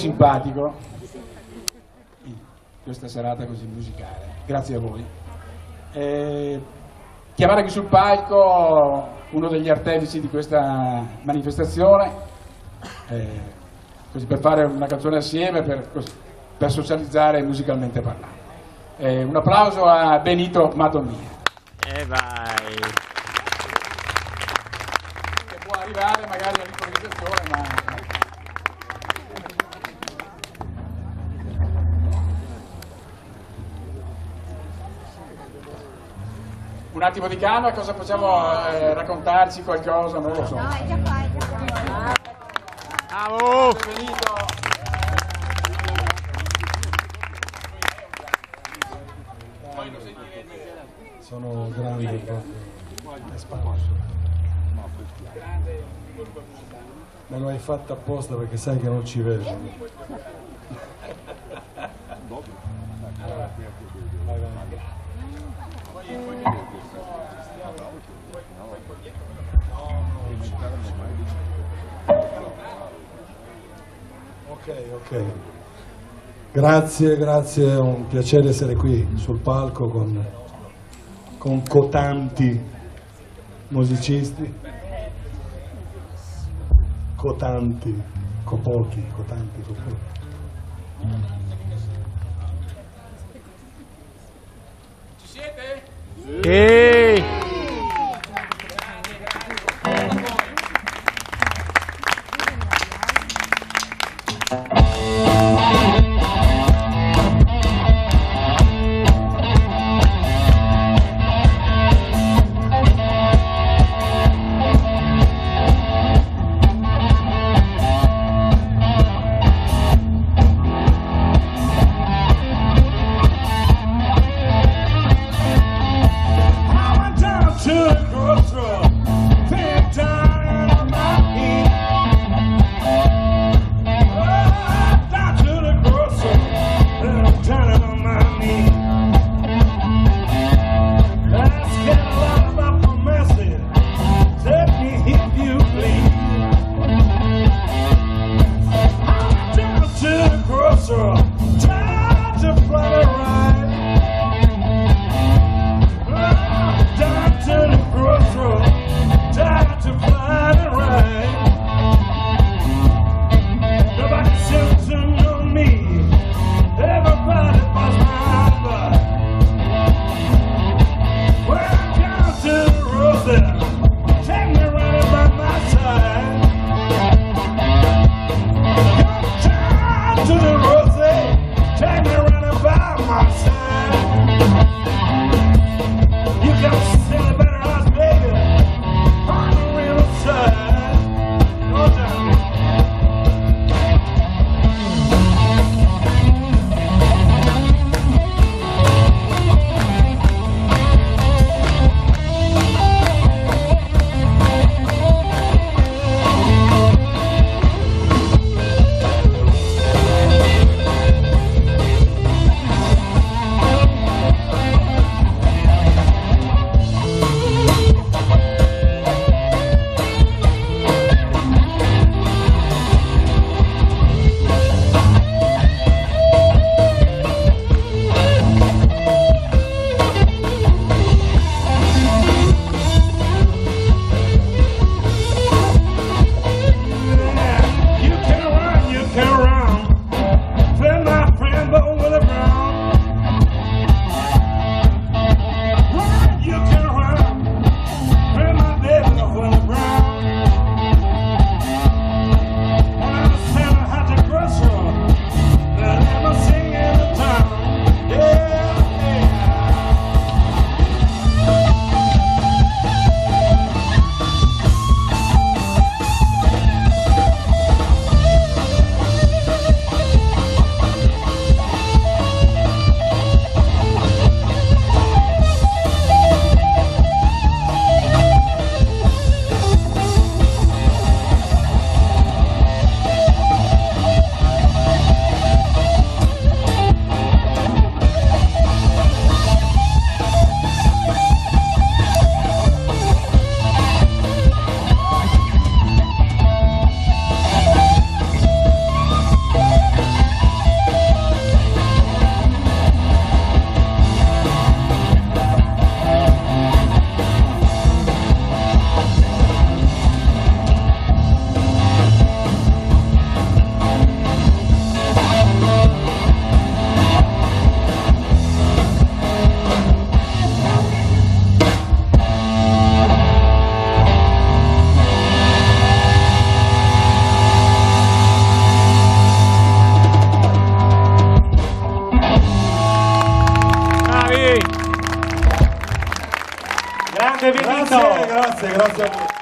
simpatico in questa serata così musicale. Grazie a voi. Chiamare qui sul palco uno degli artefici di questa manifestazione, così per fare una canzone assieme, per socializzare musicalmente parlando. Un applauso a Benito Madonnina. E vai! Che può arrivare magari all'improvvisazione, ma... Un attimo di calma, cosa possiamo raccontarci qualcosa? Non lo so. No, è già qua, è già qua. Bravo! Benito. Sono grandi proprio, è sparuso. Me lo hai fatto apposta perché sai che non ci vedo. Ok. Grazie, è un piacere essere qui sul palco con cotanti musicisti, cotanti, copochi. Ci siete? Sì! I Grazie, grazie, grazie a voi.